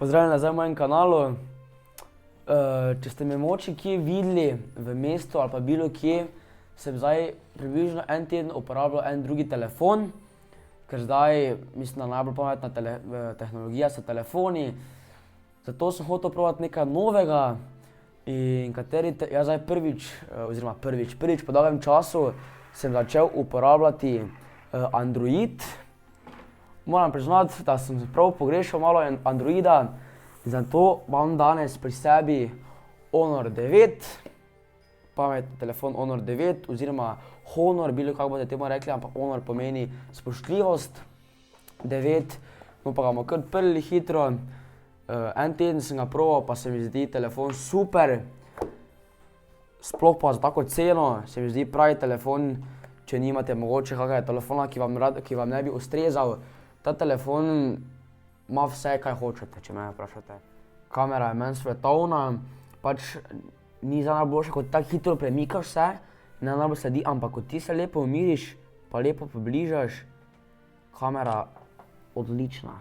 Pozdravljeni nazaj v mojem kanalu. Če ste me mogoče kje videli v mestu ali pa bilo kje, sem zdaj približno en teden uporabljal en drugi telefon, ker zdaj mislim, da najbolj pametna tehnologija so telefoni. Zato sem hotel probati nekaj novega in jaz zdaj prvič po dolgem času sem začel uporabljati Android. Moram priznati, da sem prav pogrešal malo Androida, zato imam danes pri sebi Honor 9, pametni telefon Honor 9 oziroma Honor, bilo kako boste temu rekli, ampak Honor pomeni spoštljivost 9. Pa ga bomo kar odprli hitro. En teden sem ga probal, pa se mi zdi telefon super. Sploh pa za tako ceno se mi zdi pravi telefon, če nimate mogoče kakega telefona, ki vam ne bi ustrezal. Ta telefon ima vse, kaj hočete, če mene vprašate. Kamera je meni svetovna, pač ni za najboljše, kot tako hitro premikaš se, ne najbolj sledi, ampak ko ti se lepo umiriš, pa lepo približaš, kamera odlična.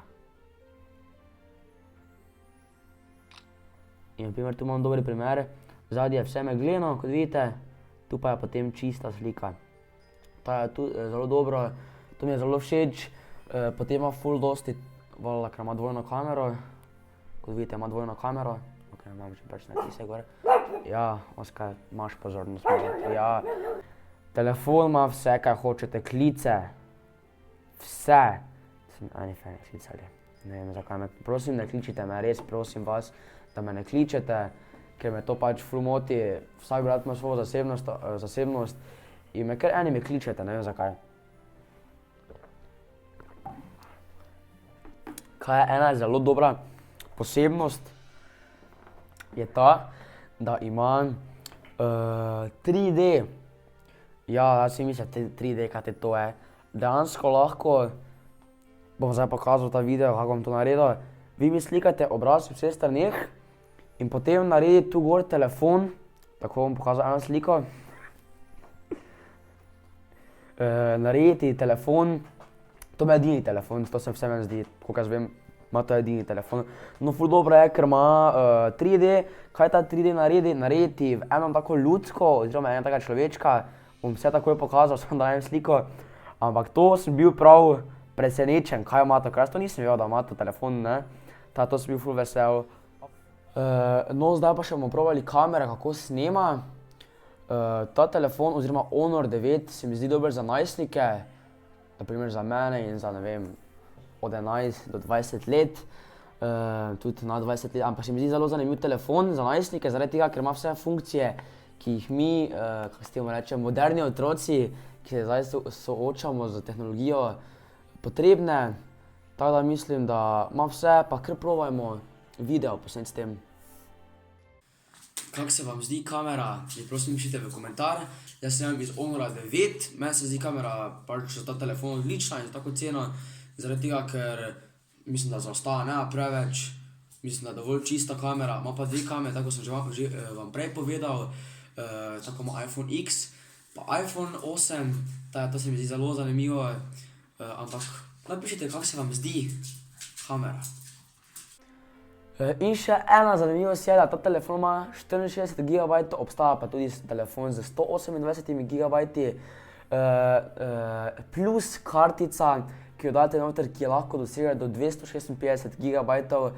In na primer, tu imam dober primer, zadnji je vse megleno, kot vidite, tu pa je potem čista slika. Ta je tu zelo dobro, to mi je zelo všeč. Potem ima ful dosti, valjda, ker ima dvojno kamero. Kot vidite, ima dvojno kamero. Ok, imam še pač natisek gor. Ja, Oskar, imaš pozornost. Ja. Telefon ima vse, kaj hočete, klice. Vse. Eni fajni klicali. Ne vem, zakaj me. Prosim, ne kličite me, res prosim vas, da me ne kličete, ker me to pač ful moti. Vsak brat ima svojo zasebnost in me kar eni me kličete, ne vem zakaj. Kaj je ena zelo dobra posebnost, je ta, da ima 3D. Ja, jaz si mislite 3D, kaj to je. Dejansko lahko, bom zdaj pokazal ta video, kako bom to naredil. Vi mi slikate obraz v vseh straneh in potem naredite tu gor telefon, tako bom pokazal eno sliko. Naredite telefon, to je edini telefon, to se vse meni zdi, koliko jaz vem, ima to edini telefon. No, ful dobro je, ker ima 3D. Kaj ta 3D naredi? Naredi v eno tako ljudsko, oziroma eno takega človečka. Bom vse takoj pokazal, samo dajem sliko. Ampak to sem bil prav presenečen, kaj ima to, ker jaz to nisem vedel, da ima to telefon, ne. To sem bil ful vesel. No, zdaj pa še bomo probali kamere, kako snema. Ta telefon oziroma Honor 9 se mi zdi dober za najstnike. Na primer za mene in za, ne vem, od 11 do 20 let, tudi na 20 let, ampak se mi zdi zelo zanimiv telefon za najstnike, zaradi tega, ker ima vse funkcije, ki jih mi, kako se temu reče, moderni otroci, ki se zdaj soočamo z tehnologijo, potrebne. Tako da mislim, da ima vse, pa kar probajmo video posneti s tem. Kako se vam zdi kamera, mi prosim pišite v komentar. Jaz sem iz Honora 9, meni se zdi kamera pač za ta telefon odlična in za tako ceno, zaradi tega, ker mislim, da zaostaja ne preveč, mislim, da je dovolj čista kamera, ima pa dve kamere, tako sem že vam prej povedal, tako ima iPhone X, pa iPhone 8, to se mi zdi zelo zanimivo, ampak napišite, kako se vam zdi kamera. In še ena zanimivost je, da ta telefon ima 64 GB, obstaja pa tudi telefon z 128 GB, plus kartica, ki jo date noter, ki je lahko dosega do 256 GB. To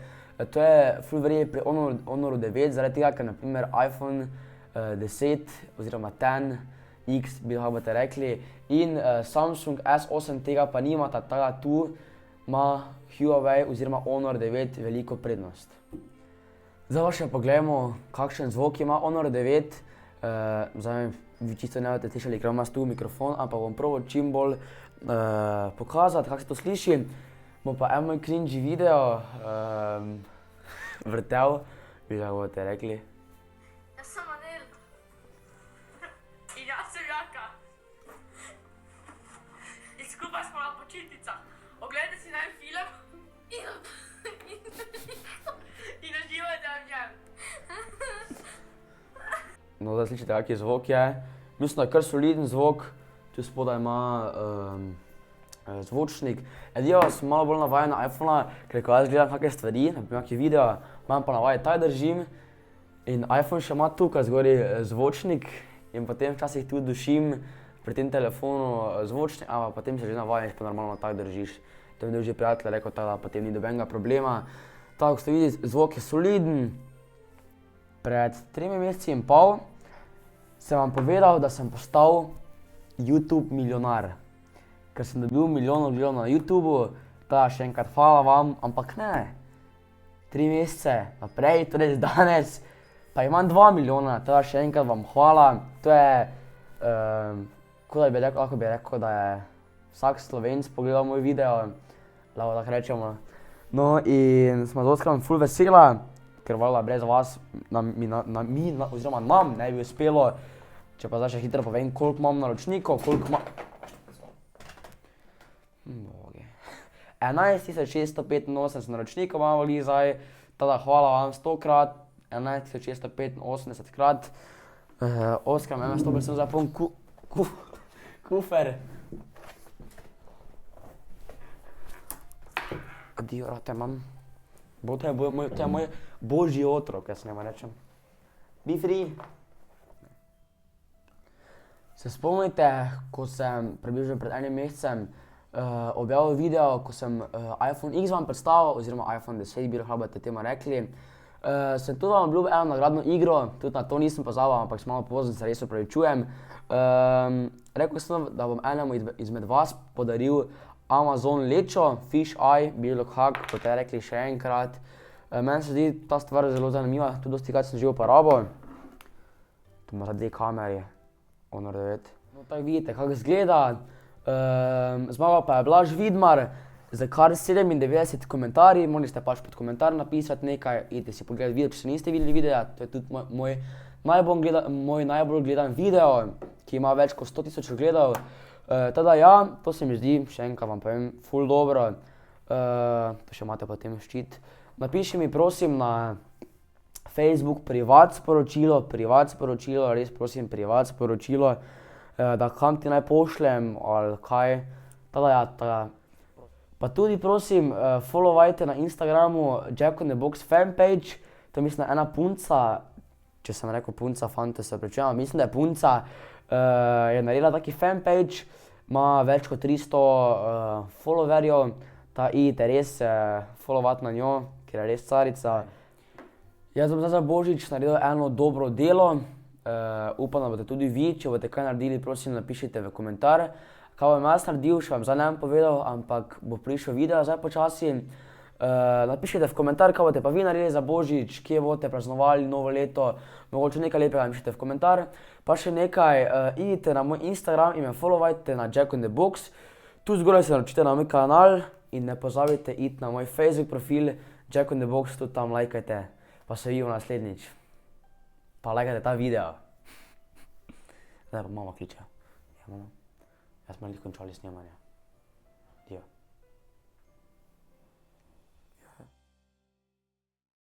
je ful verjetno pri Honoru 9, zaradi tega, ker na primer iPhone 10 oziroma 10X, bi lahko boste rekli, in Samsung S8 tega pa nimata, tako da tu ima Huawei oziroma Honor 9 veliko prednost. Zdaj pa še pogledamo, kakšen zvok ima Honor 9. Zdaj vi čisto ne boste slišali, ker imam tu mikrofon, ampak bom probal čim bolj pokazati, kako se to sliši. Bom pa en moj cringy video vrtel, bi lahko boste rekli. Jaz sem Manel. In jaz sem Jaka. In skupaj smo na počitnicah. Oglejte si naj film in uživajte v njem. No, zdaj slišite, kak zvok je. Mislim, da je kar soliden zvok. Tu spodaj ima zvočnik. Edino sem malo bolj navajen na iPhona, ker ko jaz gledam kakšne stvari, naprimer kakšne videa, imam pa navaje, taj držim in iPhone še ima tukaj zgori zvočnik in potem včasih tudi dušim pri tem telefonu zvočnik, ampak potem se že navajen, pa normalno tak držiš. To mi je že prijatelj rekel, da potem ni nobenega problema. Tako, kot ste videli, zvok je soliden. Pred 3 meseci in pol sem vam povedal, da sem postal YouTube milijonar. Ker sem dobil milijonov gledov na YouTubu, teda še enkrat hvala vam, ampak ne. 3 mesece naprej, torej danes, pa imam 2 milijona, teda še enkrat vam hvala. To je, lahko bi rekel, da je vsak Slovenc pogledal moj video, lahko tako rečemo. No in smo z Oskarom ful vesela, ker valjda brez vas oziroma nam ne bi uspelo. Če pa zdaj še hitro povem, koliko imam naročnikov, koliko imam... 11.685 naročnikov imamo zdaj, teda hvala vam 100-krat, 11.685-krat. Oskar, me 100% zapom kufer. Adio, rate imam. To je moj božji otrok, jaz njemu rečem. Be free. Se spomnite, ko sem približno pred enim mesecem objavil video, ko sem iPhone X vam predstavil, oziroma iPhone 10 bi lahko temu rekli. Sem tudi vam obljubil eno nagradno igro, tudi na to nisem pozabil, ampak sem malo pozen, se res opravičujem. Rekel sem, da bom enemu izmed vas podaril Amazon lečo, Fish Eye, Bilog Hug, kot je rekli še enkrat. Meni se zdi ta stvar zelo zanimiva, tudi dostikrat sem že uporabil. Tu ima za 2 kameri, Honor 9. No, tako vidite, kako izgleda. Zmagal pa je Blaž Vidmar, za kar 97 komentarji, morate pač pod komentar napisati nekaj, idite si pogledati video, če se niste videli videa, to je tudi moj najbolj gledan video, ki ima več kot 100 000 ogledov. Teda ja, to se mi zdi, še enkrat vam povem, ful dobro, to še imate potem ščit. Napiši mi prosim na Facebook privat sporočilo, res prosim privat sporočilo, da kam ti naj pošljem ali kaj, teda ja, teda. Pa tudi prosim, followajte na Instagramu Jack on the Box fanpage, to mislim, da ena punca, če sem rekel punca, fante se opravičujem, mislim, da je punca, je naredila taki fanpage, ima več kot 300 followerjev, idite res followat na njo, ker je res carica. Jaz bom zdaj za Božič naredil eno dobro delo, upam, da boste tudi vi, če boste kaj naredili, prosim napišite v komentar. Kaj bom jaz naredil, še vam zdaj ne bom povedal, ampak bo prišel video zdaj počasi. Napišite v komentar, kaj boste pa vi naredili za Božič, kje boste praznovali novo leto, mogoče nekaj lepega napišite v komentar. Pa še nekaj, idite na moj Instagram in me followajte na Jack on the Box. Tu zgoraj se naročite na moj kanal in ne pozabite iti na moj Facebook profil Jack on the Box, tudi tam lajkajte. Pa se vidimo naslednjič. Pa lajkajte ta video. Zdaj pa mama kliče. Ja, mama. Jaz smo končali snemanje.